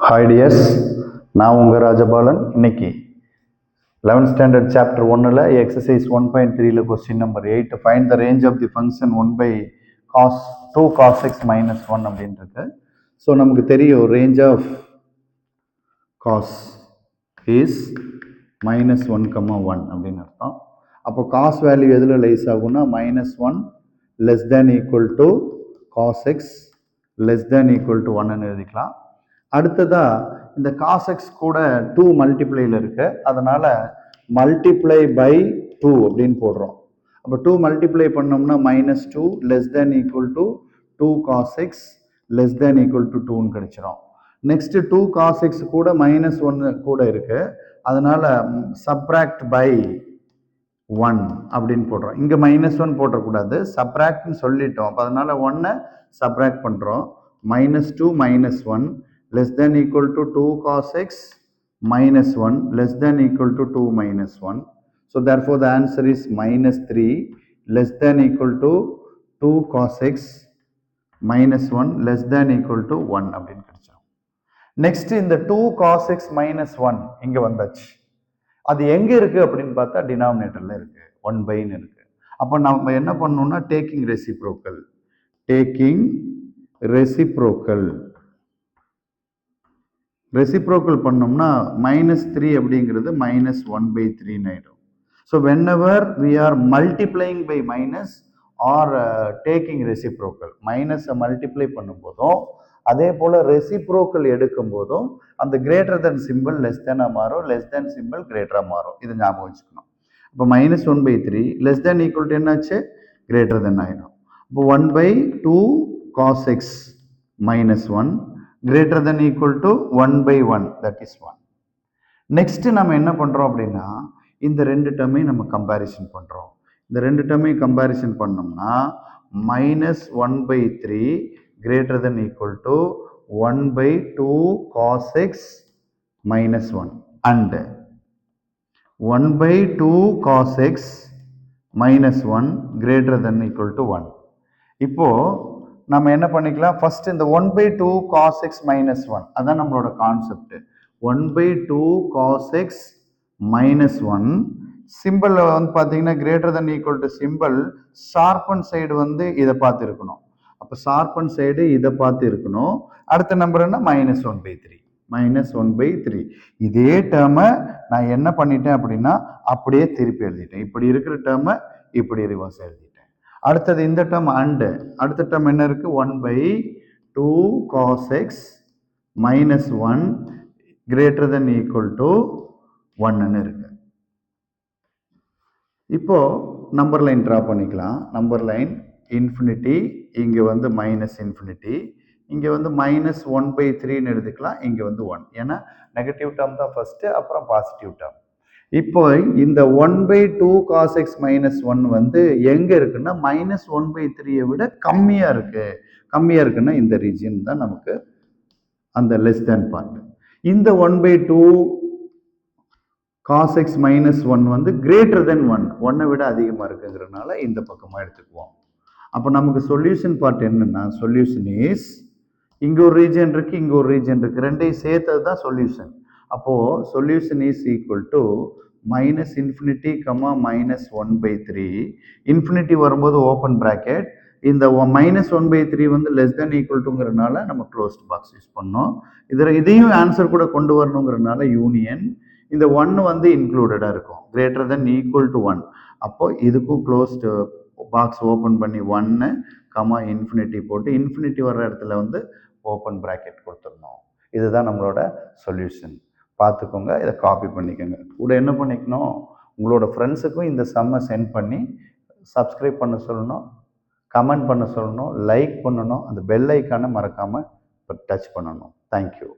Hi tears, நான் உங்கள் ராஜபாலன். இன்னைக்கு 11th ஸ்டாண்டர்ட் சாப்டர் 1ல் எக்ஸசைஸ் 1.3ல் question number 8 find the range of the function 1/cos 2 cos x minus 1 அப்படின்றது. ஸோ நமக்கு தெரியும் ரேஞ்ச் ஆஃப் cos இஸ் -1, 1 அப்படின்னு அர்த்தம். அப்போ காஸ் வேல்யூ எதில் லைஸ் ஆகும்னா -1 less than equal to cos x less than equal to 1ன்னு எழுதிக்கலாம். அடுத்ததா இந்த cos x கூட 2 மல்டிப்ளைல இருக்கு, அதனால மல்டிப்ளை பை 2 அப்படின்னு போடுறோம். அப்போ 2 மல்டிப்ளை பண்ணோம்னா -2 less than equal to 2 cos x less than equal to 2ன்னு கிடைச்சிரும். நெக்ஸ்ட் 2 cos x கூட -1 கூட இருக்கு, அதனால சப்ராக்ட் பை 1 அப்படின்னு போடுறோம். இங்க -1 போட்டக்கூடாது, சப்ராக்ட்னு சொல்லிட்டோம். அப்போ அதனால 1 சப்ராக்ட் பண்றோம். -2 -1 less than equal to 2 cos x minus 1 less than equal to 2 minus 1. So therefore the answer is -3 less than equal to 2 cos x minus 1 less than equal to 1 அப்படின்னு கிடைச்சிடும். Next இந்த 2 cos x minus 1 இங்க வந்தாச்சு. அது எங்க இருக்கு அப்படின்னு பார்த்தா டினாமினேட்டர்ல இருக்கு, 1/ன்னு இருக்கு. அப்போ நம்ம என்ன பண்ணணும்னா டேக்கிங் ரெசிப்ரோக்கல் பண்ணோம்னா -3 அப்படிங்கிறது -1/3 ஆயிடும். So whenever we are multiplying by minus or taking reciprocal, மைனஸை மல்டிப்ளை பண்ணும்போதும் அதே போல ரெசிப்ரோக்கல் எடுக்கும் போதும் அந்த கிரேட்டர் தென் சிம்பிள் லெஸ் தேனா மாறும், லெஸ் தேன் சிம்பிள் கிரேட்டரா மாறும். இது ஞாபகம் வச்சுக்கணும். இப்போ -1/3 லெஸ் தேன் ஈக்குவல் டு என்னாச்சு, கிரேட்டர் தென் ஆயிடும். இப்போ 1/2 cos x minus 1 greater than equal to 1/1, that is 1. Next நம்ம என்ன பண்றோம் அப்படின்னா இந்த ரெண்டு டேர்மையும் நம்ம கம்பேரிசன் பண்றோம். இந்த ரெண்டு டேர்மையும் கம்பேரிசன் பண்ணோம்னா -1/3 greater than equal to 1/2 cos x minus 1 and 1/2 cos x minus 1 greater than equal to 1. இப்போ நம்ம என்ன பண்ணிக்கலாம், ஃபர்ஸ்ட் இந்த 1/2 cos x minus 1 அதான் நம்மளோட concept. 1/2 cos x minus 1 simple வந்து பார்த்தீங்கன்னா greater then equal to simple sharpen side வந்து இதை பார்த்து இருக்கணும். அப்போ ஷார்பன் சைடு இதை பார்த்து இருக்கணும். அடுத்த நம்பர் என்ன, -1/3. இதே டேர்மை நான் என்ன பண்ணிட்டேன் அப்படின்னா அப்படியே திருப்பி எழுதிட்டேன். இப்படி இருக்கிற டேர்மை இப்படி ரிவர்ஸ் எழுதிட்டேன். அடுத்தது இந்த டேர்ம் அண்டு அடுத்த டேர்ம் என்ன இருக்கு, 1/2 cos x minus 1 greater than equal to 1ன்னு இருக்கு. இப்போ நம்பர் லைன் டிரா பண்ணிக்கலாம். நம்பர் லைன் இன்ஃபினிட்டி, இங்க வந்து -∞, இங்க வந்து -1/3ன்னு எடுத்துக்கலாம், இங்க வந்து 1. ஏன்னா நெகட்டிவ் டேர்ம் தான் ஃபர்ஸ்ட், அப்புறம் பாசிட்டிவ் டேர்ம். இப்போ இந்த 1/2 cos x minus 1 வந்து எங்க இருக்குன்னா -1/3 விட கம்மியா இருக்குன்னா இந்த ரீஜியன் தான் நமக்கு அந்த லெஸ் தேன் பார்ட். இந்த 1/2 cos x minus 1 வந்து கிரேட்டர் தென் 1 விட அதிகமா இருக்குங்கிறதுனால இந்த பக்கமா எடுத்துக்குவோம். அப்போ நமக்கு சொல்யூஷன் பார்ட் என்னன்னா, சொல்யூஷன் இஸ் இங்க ஒரு ரீஜன் இருக்கு, இங்க ஒரு ரீஜன் இருக்கு, ரெண்டையும் சேர்த்தது தான் சொல்யூஷன். அப்போ solution is equal to -∞, -1/3. Infinity வரும்போது ஓப்பன் பிராக்கெட், இந்த -1/3 வந்து லெஸ் தேன் ஈக்குவல் டுங்கிறதுனால நம்ம க்ளோஸ்ட் பாக்ஸ் யூஸ் பண்ணோம். இதையும் ஆன்சர் கூட கொண்டு வரணுங்கிறதுனால யூனியன், இந்த 1 வந்து இன்க்ளூடடா இருக்கும், கிரேட்டர் தென் ஈக்குவல் டு 1. அப்போ இதுக்கும் க்ளோஸ்ட் பாக்ஸ் ஓப்பன் பண்ணி 1, இன்ஃபினிட்டி போட்டு இன்ஃபினிட்டி வர்ற இடத்துல வந்து ஓப்பன் பிராக்கெட் கொடுத்துடணும். இதுதான் நம்மளோட சொல்யூஷன். பார்த்துக்கோங்க, இதை காப்பி பண்ணிக்கோங்க. கூட என்ன பண்ணிக்கணும், உங்களோட ஃப்ரெண்ட்ஸுக்கும் இந்த சம்மை சென்ட் பண்ணி சப்ஸ்கிரைப் பண்ண சொல்லணும், கமெண்ட் பண்ண சொல்லணும், லைக் பண்ணணும், அந்த பெல் ஐக்கானை மறக்காமல் டச் பண்ணணும். தேங்க்யூ.